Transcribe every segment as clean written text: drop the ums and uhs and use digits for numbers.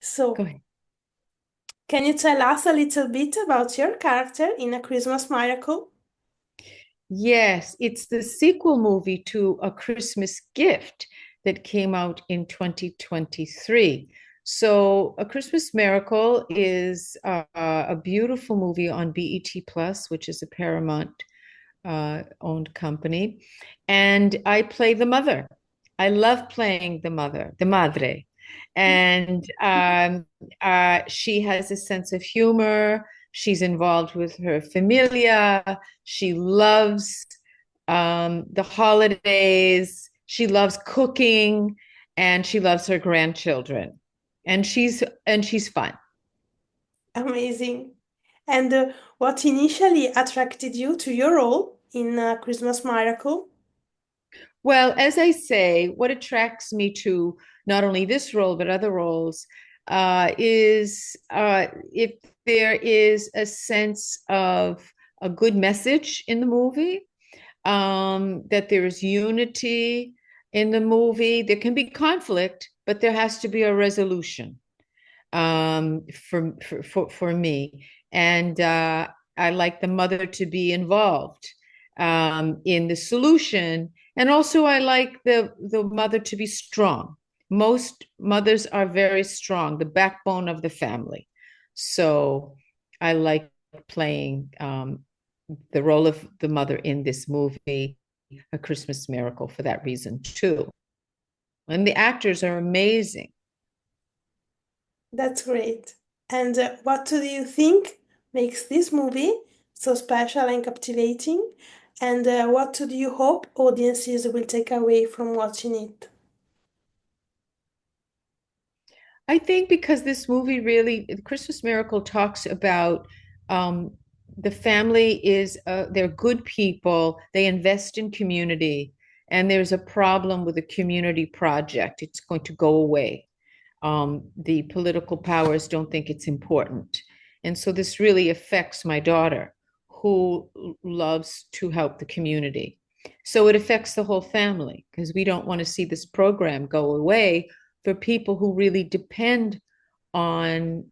Go So, ahead. can you tell us a little bit about your character in A Christmas Miracle? Yes, it's the sequel movie to A Christmas Gift that came out in 2023. So, A Christmas Miracle is a beautiful movie on BET Plus, which is a Paramount owned company. And I play the mother. I love playing the mother, the madre. And she has a sense of humor. She's involved with her familia. She loves the holidays. She loves cooking, and she loves her grandchildren. And she's fun. Amazing. And what initially attracted you to your role in Christmas Miracle? Well, as I say, what attracts me to not only this role but other roles is if there is a sense of a good message in the movie, that there is unity in the movie. There can be conflict, but there has to be a resolution for me. And I like the mother to be involved in the solution. And also, I like the mother to be strong. Most mothers are very strong, the backbone of the family. So I like playing the role of the mother in this movie, A Christmas Miracle, for that reason, too. And the actors are amazing. That's great. And what do you think makes this movie so special and captivating? And what do you hope audiences will take away from watching it? I think because this movie really, The Christmas Miracle talks about um, the family is, they're good people, they invest in community, and there's a problem with a community project. It's going to go away. The political powers don't think it's important. And so this really affects my daughter, who loves to help the community. So it affects the whole family because we don't want to see this program go away for people who really depend on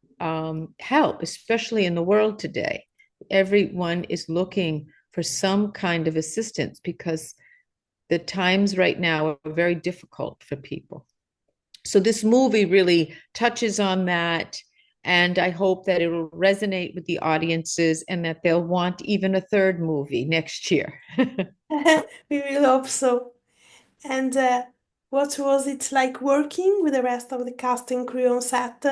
help, especially in the world today. Everyone is looking for some kind of assistance because the times right now are very difficult for people. So this movie really touches on that. And I hope that it will resonate with the audiences and that they'll want even a third movie next year. We will hope so. And what was it like working with the rest of the cast and crew on set?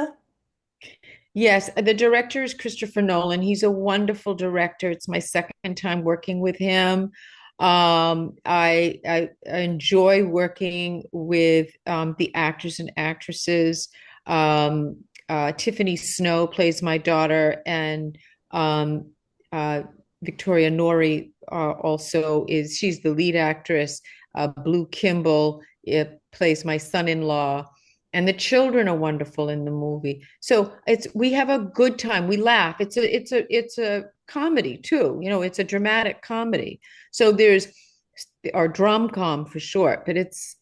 Yes, the director is Christopher Nolan. He's a wonderful director. It's my second time working with him. I enjoy working with the actors and actresses. Tiffany Snow plays my daughter, and um, uh, Victoria Nori also is. She's the lead actress. Blue Kimball plays my son-in-law, and the children are wonderful in the movie. So it's we have a good time. We laugh. It's a comedy too. You know, it's a dramatic comedy. So there's our drum com for short, but it's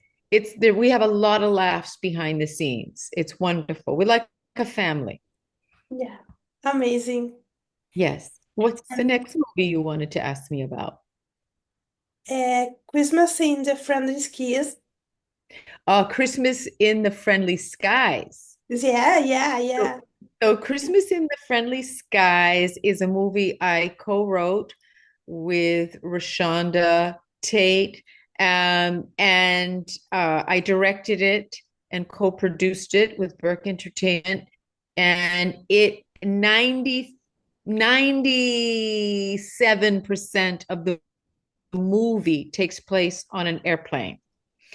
there. We have a lot of laughs behind the scenes. It's wonderful. We like a family. Yeah, amazing. Yes. What's the next movie you wanted to ask me about? Christmas in the Friendly Skies. Christmas in the Friendly Skies. Yeah, yeah, So, yeah. so Christmas in the Friendly Skies is a movie I co-wrote with Rashonda Tate, and I directed it and co-produced it with Burke Entertainment, and it 97% of the movie takes place on an airplane.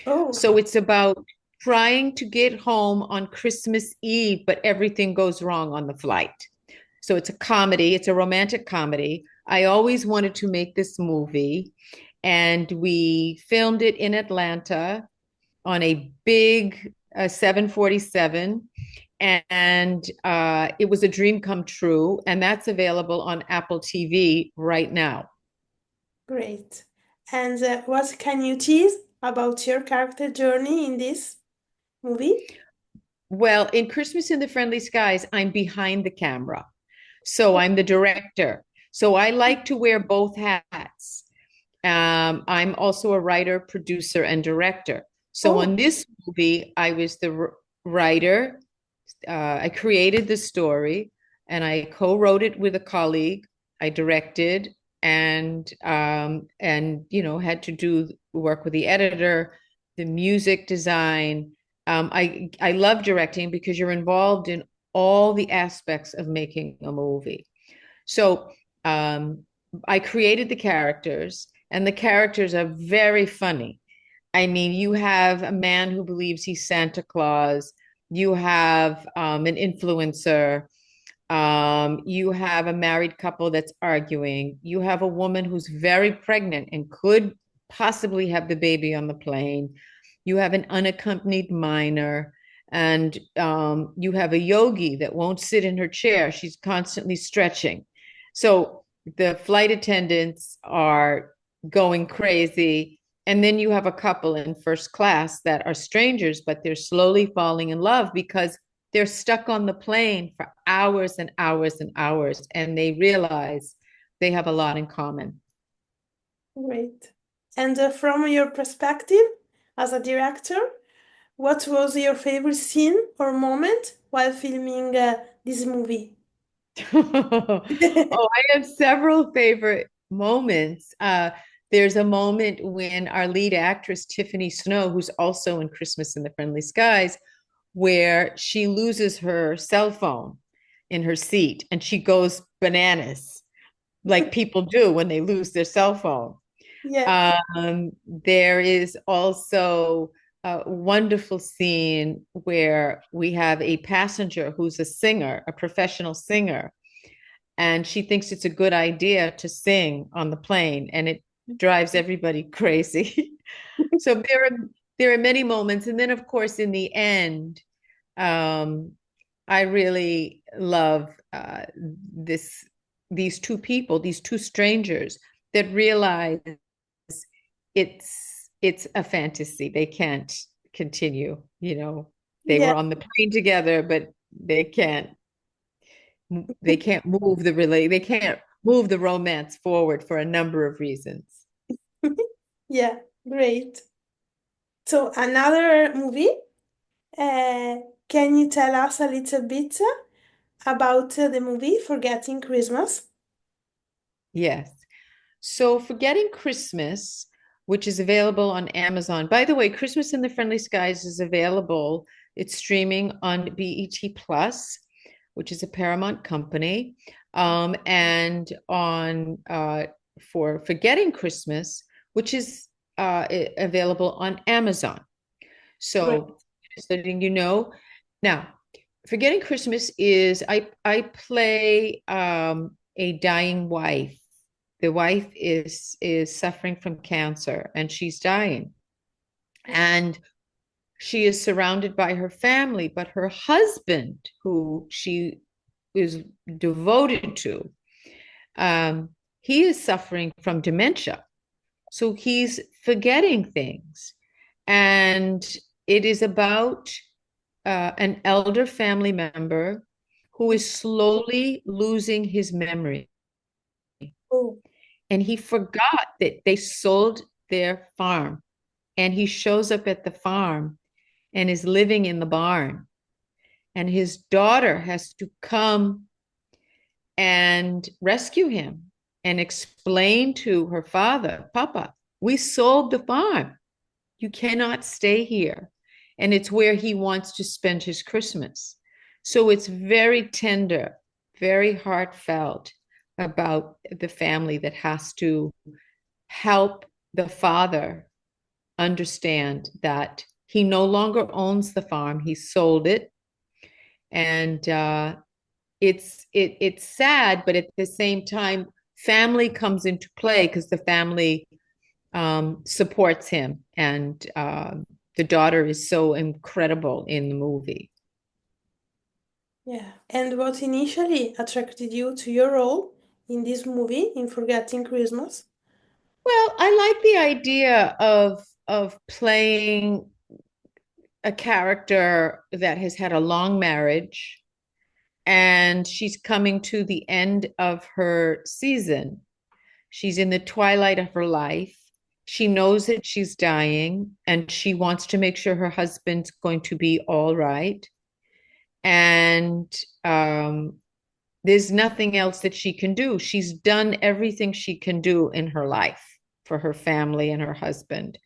Oh, So it's about trying to get home on Christmas Eve, but everything goes wrong on the flight. So it's a comedy, it's a romantic comedy. I always wanted to make this movie, and we filmed it in Atlanta on a big 747. And it was a dream come true. And that's available on Apple TV right now. great. And what can you tease about your character journey in this movie? Well, in Christmas in the Friendly Skies, I'm behind the camera. So I'm the director. So I like to wear both hats. I'm also a writer, producer, and director. So Oh, on this movie, I was the writer. I created the story and I co-wrote it with a colleague. I directed and had to do work with the editor, the music design. I love directing because you're involved in all the aspects of making a movie. So um, I created the characters, and the characters are very funny. I mean, you have a man who believes he's Santa Claus. You have an influencer. You have a married couple that's arguing. You have a woman who's very pregnant and could possibly have the baby on the plane. You have an unaccompanied minor. And you have a yogi that won't sit in her chair. She's constantly stretching. So the flight attendants are going crazy. And then you have a couple in first class that are strangers, but they're slowly falling in love because they're stuck on the plane for hours and hours and hours, and they realize they have a lot in common. great. And from your perspective as a director, what was your favorite scene or moment while filming this movie? Oh, I have several favorite moments. There's a moment when our lead actress, Tiffany Snow, who's also in Christmas in the Friendly Skies, where she loses her cell phone in her seat and she goes bananas, like people do when they lose their cell phone. Yeah, There is also a wonderful scene where we have a passenger who's a singer, a professional singer, and she thinks it's a good idea to sing on the plane, and it drives everybody crazy. So there are many moments, and then of course in the end, um, I really love this these two people, these two strangers that realize it's a fantasy. They can't continue, They yeah, were on the plane together, but they can't they can't move the romance forward for a number of reasons. yeah, great. So another movie, can you tell us a little bit about the movie Forgetting Christmas? Yes. So Forgetting Christmas, which is available on Amazon. By the way, Christmas in the Friendly Skies is available. It's streaming on BET Plus, which is a Paramount company. And on for Forgetting Christmas, which is available on Amazon. Great. So just letting you know. Now, Forgetting Christmas is I play a dying wife. The wife is suffering from cancer and she's dying. And she is surrounded by her family, but her husband, who she is devoted to, um, he is suffering from dementia. So he's forgetting things. And it is about an elder family member who is slowly losing his memory. Oh, And he forgot that they sold their farm. And he shows up at the farm and is living in the barn. And his daughter has to come and rescue him and explain to her father, Papa, we sold the farm. You cannot stay here. And it's where he wants to spend his Christmas. So it's very tender, very heartfelt about the family that has to help the father understand that he no longer owns the farm. He sold it. And it's sad, but at the same time, family comes into play because the family supports him, and the daughter is so incredible in the movie. yeah. And what initially attracted you to your role in this movie, in Forgetting Christmas? Well, I like the idea of playing a character that has had a long marriage and she's coming to the end of her season. She's in the twilight of her life. She knows that she's dying and she wants to make sure her husband's going to be all right. And there's nothing else that she can do. She's done everything she can do in her life for her family and her husband.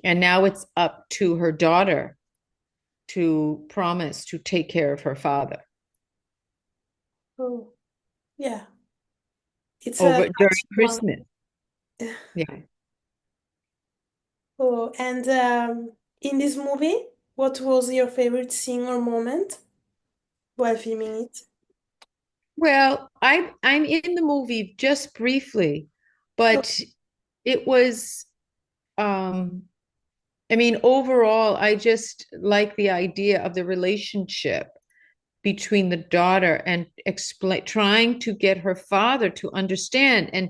And now it's up to her daughter to promise to take care of her father Oh, yeah. It's a over during touching one. Christmas. Yeah. Oh, and in this movie, what was your favorite scene or moment while filming it? Well, I'm in the movie just briefly, Oh, but it was um I mean, overall, I just like the idea of the relationship between the daughter and explain trying to get her father to understand. And,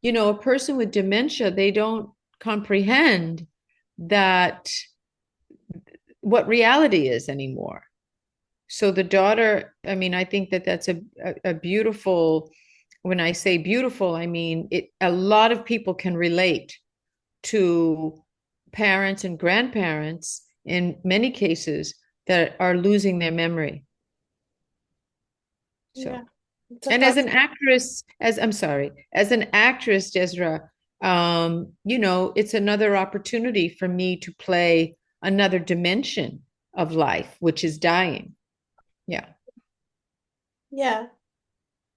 a person with dementia, they don't comprehend that what reality is anymore. So the daughter, I mean, I think that that's a beautiful, when I say beautiful, I mean it a lot of people can relate to parents and grandparents in many cases that are losing their memory. yeah. So, It's a and as touch. an actress, as an actress, Desra, it's another opportunity for me to play another dimension of life, which is dying. Yeah. Yeah.